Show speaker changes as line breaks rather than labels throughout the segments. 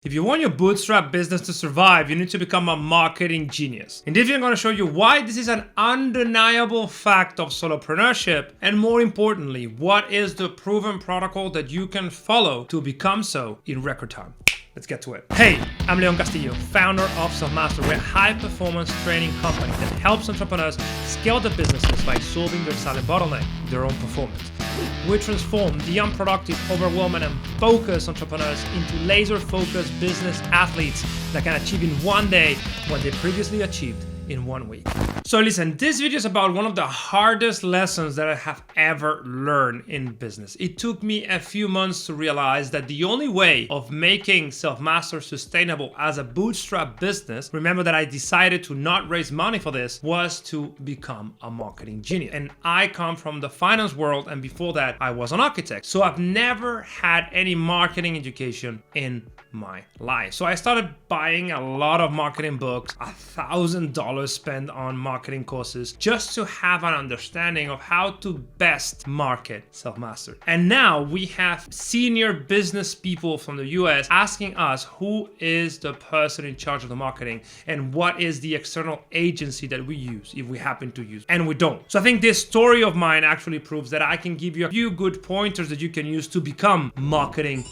If you want your bootstrap business to survive, you need to become a marketing genius. In this video, I'm going to show you why this is an undeniable fact of solopreneurship, and more importantly, what is the proven protocol that you can follow to become so in record time. Let's get to it. Hey, I'm Castillo, founder of Selfmastered. We're a high-performance training company that helps entrepreneurs scale their businesses by solving their silent bottleneck, their own performance. We transform the unproductive, overwhelmed, and focused entrepreneurs into laser-focused business athletes that can achieve in one day what they previously achieved in 1 week. So listen, this video is about one of the hardest lessons that I have ever learned in business. It took me a few months to realize that the only way of making Selfmastered sustainable as a bootstrap business, remember that I decided to not raise money for this, was to become a marketing genius. And I come from the finance world, and before that, I was an architect. So I've never had any marketing education in my life. So I started buying a lot of marketing books, $1,000 spent on marketing courses, just to have an understanding of how to best market Selfmastered. And now we have senior business people from the US asking us who is the person in charge of the marketing and what is the external agency that we use, if we happen to use, and we don't. So I think this story of mine actually proves that I can give you a few good pointers that you can use to become marketing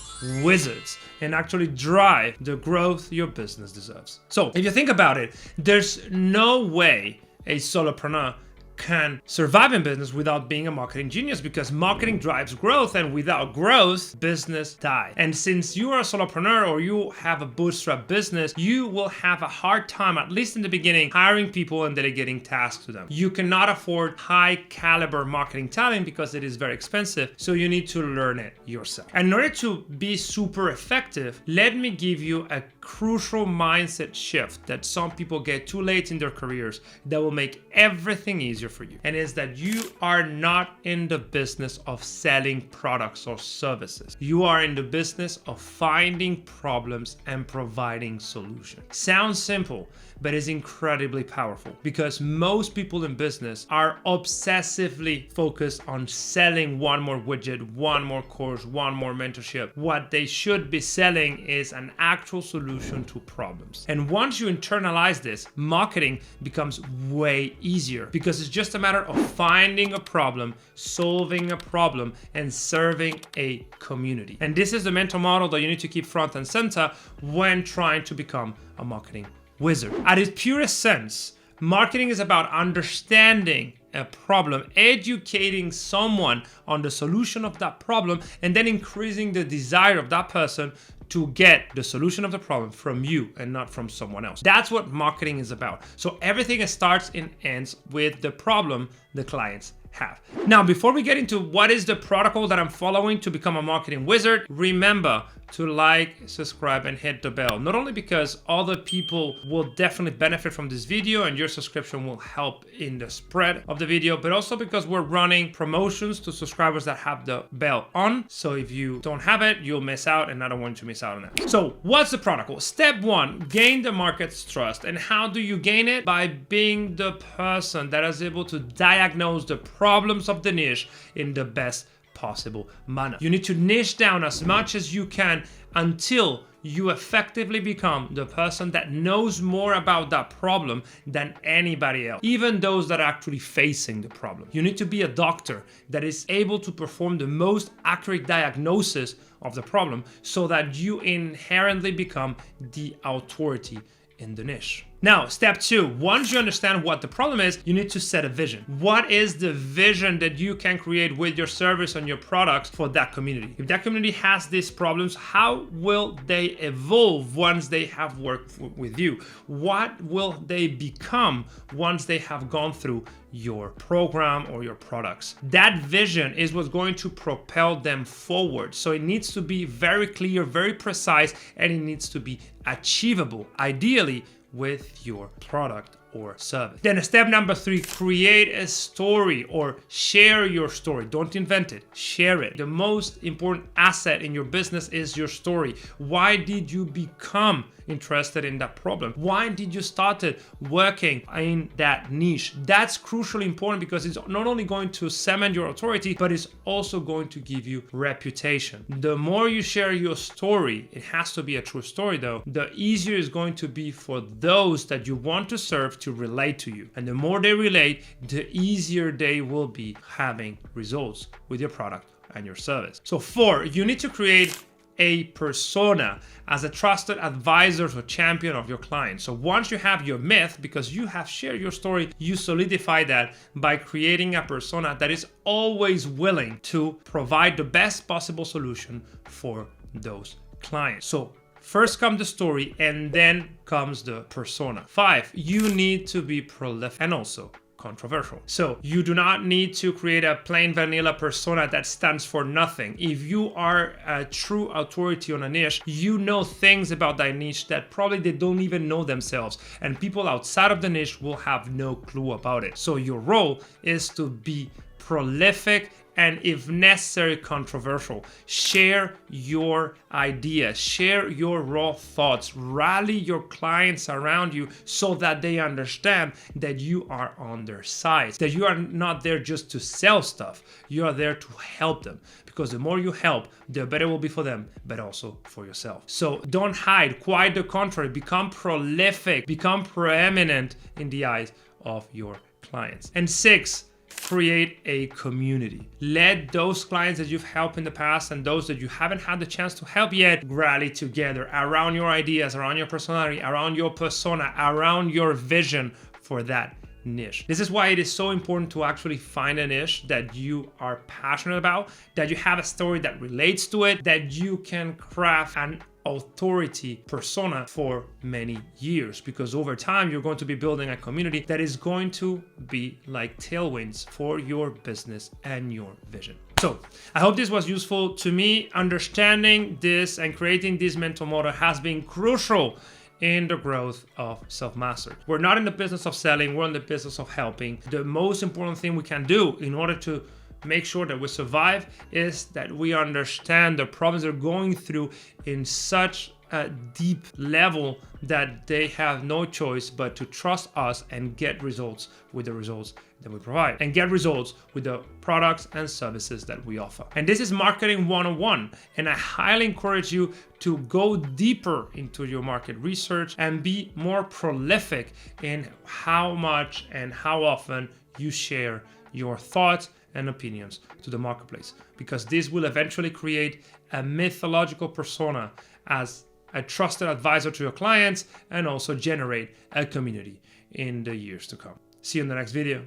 wizards and actually drive the growth your business deserves. So if you think about it, there's no way a solopreneur can survive in business without being a marketing genius, because marketing drives growth, and without growth, business dies. And since you are a solopreneur or you have a bootstrap business, you will have a hard time, at least in the beginning, hiring people and delegating tasks to them. You cannot afford high caliber marketing talent because it is very expensive, so you need to learn it yourself. And in order to be super effective, let me give you a crucial mindset shift that some people get too late in their careers that will make everything easier for you. And is that you are not in the business of selling products or services. You are in the business of finding problems and providing solutions. Sounds simple, but is incredibly powerful, because most people in business are obsessively focused on selling one more widget, one more course, one more mentorship. What they should be selling is an actual solution to problems. And once you internalize this, marketing becomes way easier, because it's just a matter of finding a problem, solving a problem, and serving a community. And this is the mental model that you need to keep front and center when trying to become a marketing wizard. At its purest sense, marketing is about understanding a problem, educating someone on the solution of that problem, and then increasing the desire of that person to get the solution of the problem from you and not from someone else. That's what marketing is about. So everything starts and ends with the problem the clients have. Now, before we get into what is the protocol that I'm following to become a marketing wizard, remember to like, subscribe, and hit the bell. Not only because other people will definitely benefit from this video and your subscription will help in the spread of the video, but also because we're running promotions to subscribers that have the bell on. So if you don't have it, you'll miss out, and I don't want you to miss out on that. So what's the protocol? Step one, gain the market's trust. And how do you gain it? By being the person that is able to diagnose the problems of the niche in the best possible manner. You need to niche down as much as you can until you effectively become the person that knows more about that problem than anybody else, even those that are actually facing the problem. You need to be a doctor that is able to perform the most accurate diagnosis of the problem, so that you inherently become the authority in the niche. Now, step two, once you understand what the problem is, you need to set a vision. What is the vision that you can create with your service and your products for that community? If that community has these problems, how will they evolve once they have worked with you? What will they become once they have gone through your program or your products? That vision is what's going to propel them forward. So it needs to be very clear, very precise, and it needs to be achievable, ideally with your product or service. Then step number 3, create a story or share your story. Don't invent it, share it. The most important asset in your business is your story. Why did you become interested in that problem? Why did you started working in that niche? That's crucially important because it's not only going to cement your authority, but it's also going to give you reputation. The more you share your story, it has to be a true story though, the easier it's going to be for those that you want to serve to relate to you. And the more they relate, the easier they will be having results with your product and your service. So 4, you need to create a persona as a trusted advisor or champion of your client. So once you have your myth, because you have shared your story, you solidify that by creating a persona that is always willing to provide the best possible solution for those clients. So first comes the story and then comes the persona. 5, you need to be prolific and also controversial. So you do not need to create a plain vanilla persona that stands for nothing. If you are a true authority on a niche, you know things about that niche that probably they don't even know themselves, and people outside of the niche will have no clue about it. So your role is to be prolific and, if necessary, controversial. Share your ideas, share your raw thoughts, rally your clients around you so that they understand that you are on their side, that you are not there just to sell stuff, you are there to help them. Because the more you help, the better it will be for them, but also for yourself. So don't hide, quite the contrary, become prolific, become preeminent in the eyes of your clients. And 6, create a community. Let those clients that you've helped in the past and those that you haven't had the chance to help yet rally together around your ideas, around your personality, around your persona, around your vision for that niche. This is why it is so important to actually find a niche that you are passionate about, that you have a story that relates to it, that you can craft an authority persona for many years, because over time you're going to be building a community that is going to be like tailwinds for your business and your vision. So I hope this was useful to me. Understanding this and creating this mental model has been crucial in the growth of Selfmastered. We're not in the business of selling, we're in the business of helping. The most important thing we can do in order to make sure that we survive is that we understand the problems they're going through in such a deep level that they have no choice but to trust us and get results with the results that we provide, and get results with the products and services that we offer. And this is marketing 101, and I highly encourage you to go deeper into your market research and be more prolific in how much and how often you share your thoughts and opinions to the marketplace, because this will eventually create a mythological persona as a trusted advisor to your clients and also generate a community in the years to come. See you in the next video.